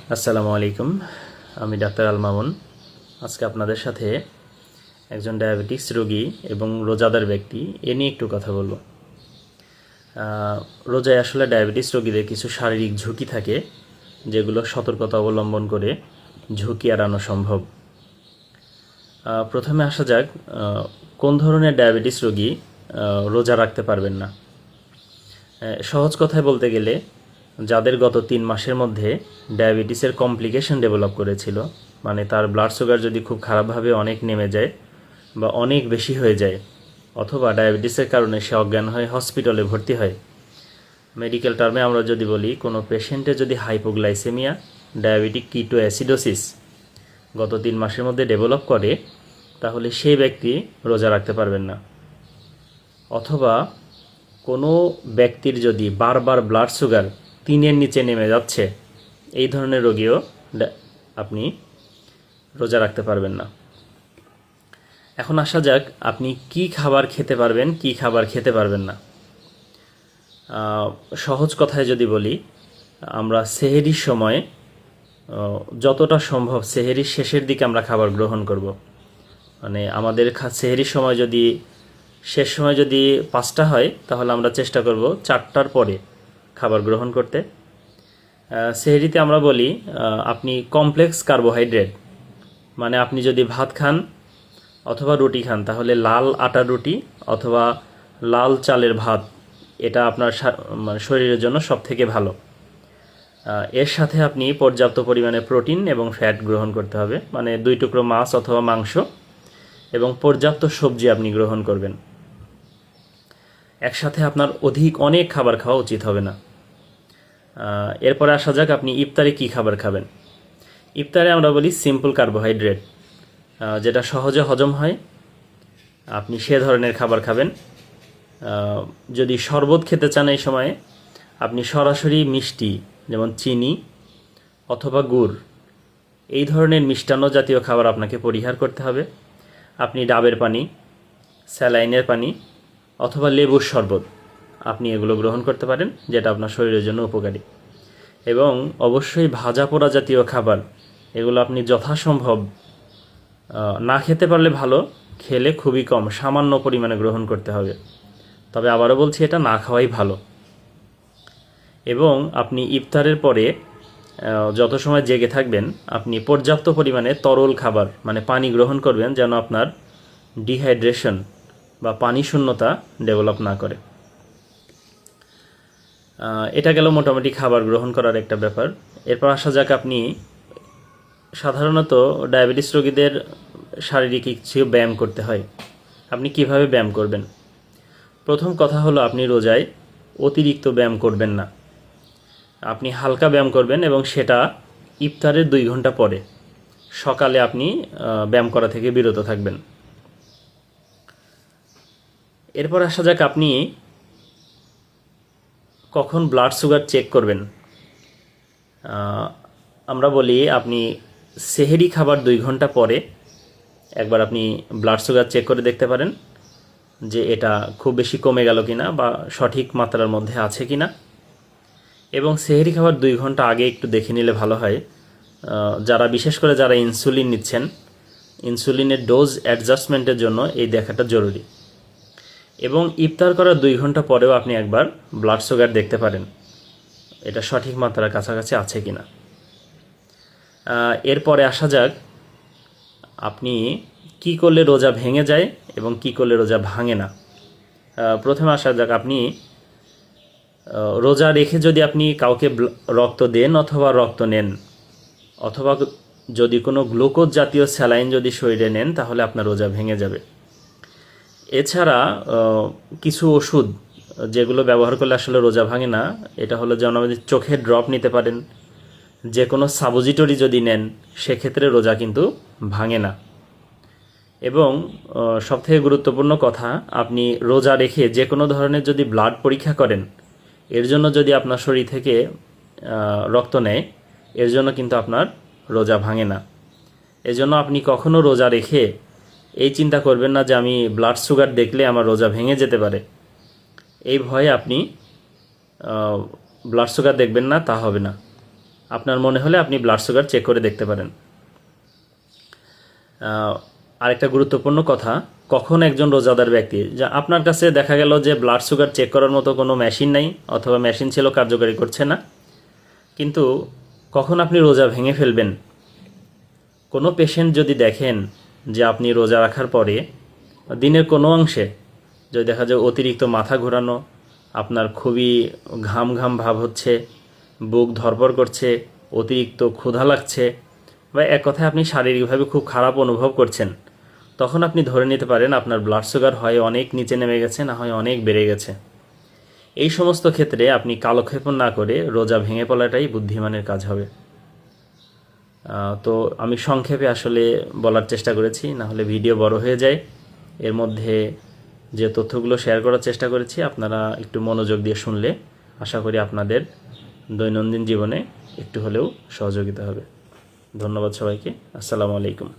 আসসালামু আলাইকুম। আমি ডাক্তার আল মামুন। আজকে আপনাদের সাথে একজন ডায়াবেটিক্স রোগী এবং রোজাদার ব্যক্তি এ নিয়ে একটু কথা বলবো। রোজায় আসলে ডায়াবেটিস রোগীদের কিছু শারীরিক ঝুঁকি থাকে, যেগুলো সতর্কতা অবলম্বন করে ঝুঁকি এড়ানো সম্ভব। প্রথমে আসা যাক, কোন ধরনের ডায়াবেটিস রোগী রোজা রাখতে পারবেন না। সহজ কথায় বলতে গেলে, যাদের গত 3 মাসের মধ্যে ডায়াবেটিসের কমপ্লিকেশন ডেভেলপ করেছিল, মানে তার ব্লাড সুগার যদি খুব খারাপভাবে অনেক নেমে যায় বা অনেক বেশি হয়ে যায়, অথবা ডায়াবেটিসের কারণে সে অজ্ঞান হয়ে হসপিটালে ভর্তি হয়। মেডিকেল টার্মে আমরা যদি বলি, কোনো পেশেন্টে যদি হাইপোগ্লাইসেমিয়া, ডায়াবেটিক কিটো অ্যাসিডোসিস গত 3 মাসের মধ্যে ডেভেলপ করে, তাহলে সেই ব্যক্তি রোজা রাখতে পারবেন না। অথবা কোনো ব্যক্তির যদি বারবার ব্লাড সুগার 3-এর নিচে নেমে যাচ্ছে, এই ধরনের রোগীও আপনি রোজা রাখতে পারবেন না। এখন আসা যাক, আপনি কি খাবার খেতে পারবেন, কি খাবার খেতে পারবেন না। সহজ কথায় যদি বলি, আমরা সেহেরির সময় যতটা সম্ভব সেহেরির শেষের দিকে আমরা খাবার গ্রহণ করব। মানে আমাদের সেহেরির সময় যদি শেষ সময় যদি 5টা হয়, তাহলে আমরা চেষ্টা করব 4টার পরে খাবার গ্রহণ করতে। সেহরিতে আমরা বলি আপনি কমপ্লেক্স কার্বোহাইড্রেট, মানে আপনি যদি ভাত খান অথবা রুটি খান, তাহলে লাল আটার রুটি অথবা লাল চালের ভাত, এটা আপনার শরীরের জন্য সবথেকে ভালো। এর সাথে আপনি পর্যাপ্ত পরিমাণে প্রোটিন এবং ফ্যাট গ্রহণ করতে হবে, মানে 2 টুকরো মাছ অথবা মাংস এবং পর্যাপ্ত সবজি আপনি গ্রহণ করবেন। একসাথে আপনার অনেক খাবার খাওয়া উচিত হবে না। এরপরে আসা যাক, আপনি ইফতারে কি খাবার খাবেন। ইফতারে আমরা বলি সিম্পল কার্বোহাইড্রেট, যেটা সহজে হজম হয়, আপনি সে ধরনের খাবার খাবেন। যদি শরবত খেতে চান এই সময়ে, আপনি সরাসরি মিষ্টি, যেমন চিনি অথবা গুড়, এই ধরনের মিষ্টান্ন জাতীয় খাবার আপনাকে পরিহার করতে হবে। আপনি ডাবের পানি, স্যালাইনের পানি অথবা লেবুর শরবত, আপনি এগুলো গ্রহণ করতে পারেন, যেটা আপনার শরীরের জন্য উপকারী। এবং অবশ্যই ভাজা পোড়া জাতীয় খাবার, এগুলো আপনি যথাসম্ভব না খেতে পারলে ভালো, খেলে খুবই কম, সামান্য পরিমাণে গ্রহণ করতে হবে। তবে আবারও বলছি, এটা না খাওয়াই ভালো। এবং আপনি ইফতারের পরে যত সময় জেগে থাকবেন, আপনি পর্যাপ্ত পরিমাণে তরল খাবার, মানে পানি গ্রহণ করবেন, যেন আপনার ডিহাইড্রেশন বা পানি শূন্যতা ডেভেলপ না করে। এটা গেল মোটামুটি খাবার গ্রহণ করার একটা ব্যাপার। এরপর আসা যাক, আপনি সাধারণত ডায়াবেটিস রোগীদের শারীরিক কিছু ব্যায়াম করতে হয়। আপনি কিভাবে ব্যায়াম করবেন? প্রথম কথা হলো, আপনি রোজায় অতিরিক্ত ব্যায়াম করবেন না। আপনি হালকা ব্যায়াম করবেন এবং সেটা ইফতারের 2 ঘন্টা পরে। সকালে আপনি ব্যায়াম করা থেকে বিরত থাকবেন। এরপর আসা যাক, আপনি কখন ব্লাড সুগার চেক করবেন। আমরা বলি, আপনি সেহেরি খাবার 2 ঘন্টা পরে একবার আপনি ব্লাড সুগার চেক করে দেখতে পারেন, যে এটা খুব বেশি কমে গেল কিনা বা সঠিক মাত্রার মধ্যে আছে কিনা। এবং সেহেরি খাবার 2 ঘন্টা আগে একটু দেখে নিলে ভালো হয়। বিশেষ করে যারা ইনসুলিন নিচ্ছেন, ইনসুলিনের ডোজ অ্যাডজাস্টমেন্টের জন্য এই দেখাটা জরুরি। এবং ইফতার করার 2 ঘন্টা পরেও আপনি একবার ব্লাড সুগার দেখতে পারেন, এটা সঠিক মাত্রার কাছাকাছি আছে কিনা। এরপরে আসা যাক, আপনি কি করলে রোজা ভেঙে যায় এবং কি করলে রোজা ভাঙে না। প্রথমে আসা যাক, আপনি রোজা রেখে যদি আপনি কাউকে রক্ত দেন অথবা রক্ত নেন, অথবা যদি কোনো গ্লুকোজ জাতীয় স্যালাইন যদি শরীরে নেন, তাহলে আপনার রোজা ভেঙে যাবে। এছাড়া কিছু ওষুধ যেগুলো ব্যবহার করলে আসলে রোজা ভাঙে না, এটা হলো যেমন আমাদের চোখের ড্রপ নিতে পারেন, যে কোনো সাপোজিটরি যদি নেন, সেক্ষেত্রে রোজা কিন্তু ভাঙে না। এবং সবথেকে গুরুত্বপূর্ণ কথা, আপনি রোজা রেখে যে কোনো ধরনের যদি ব্লাড পরীক্ষা করেন, এর জন্য যদি আপনার শরীর থেকে রক্ত নেয়, এর জন্য কিন্তু আপনার রোজা ভাঙে না। এজন্য আপনি কখনো রোজা রেখে এই চিন্তা করবেন না যে আমি ব্লাড সুগার দেখলে আমার রোজা ভেঙে যেতে পারে। এই ভয়ে আপনি ব্লাড সুগার দেখবেন না, তা হবে না। আপনার মনে হলে আপনি ব্লাড সুগার চেক করে দেখতে পারেন। আরেকটা গুরুত্বপূর্ণ কথা, কখন একজন রোজাদার ব্যক্তি, যা আপনার কাছে দেখা গেল যে ব্লাড সুগার চেক করার মতো কোনো মেশিন নাই, অথবা মেশিন ছিল কার্যকারী করছে না, কিন্তু কখন আপনি রোজা ভেঙে ফেলবেন? কোনো পেশেন্ট যদি দেখেন যে আপনি রোজা রাখার পরে দিনের কোনো অংশে যদি দেখা যায় অতিরিক্ত মাথা ঘোরানো, আপনার খুবই ঘাম ঘাম ভাব হচ্ছে, বুক ধড়ফড় করছে, অতিরিক্ত ক্ষুধা লাগছে, বা এক কথায় আপনি শারীরিকভাবে খুব খারাপ অনুভব করছেন, তখন আপনি ধরে নিতে পারেন আপনার ব্লাড সুগার হয় অনেক নিচে নেমে গেছে, না হয় অনেক বেড়ে গেছে। এই সমস্ত ক্ষেত্রে আপনি কালক্ষেপণ না করে রোজা ভেঙে পড়াটাই বুদ্ধিমানের কাজ হবে। তো আমি সংক্ষেপে আসলে বলার চেষ্টা করেছি, না হলে ভিডিও বড় হয়ে যায়। এর মধ্যে যে তথ্যগুলো শেয়ার করার চেষ্টা করেছি আপনারা একটু মনোযোগ দিয়ে শুনলে আশা করি আপনাদের দৈনন্দিন জীবনে একটু হলেও সহযোগিতা হবে। ধন্যবাদ সবাইকে। আসসালামু আলাইকুম।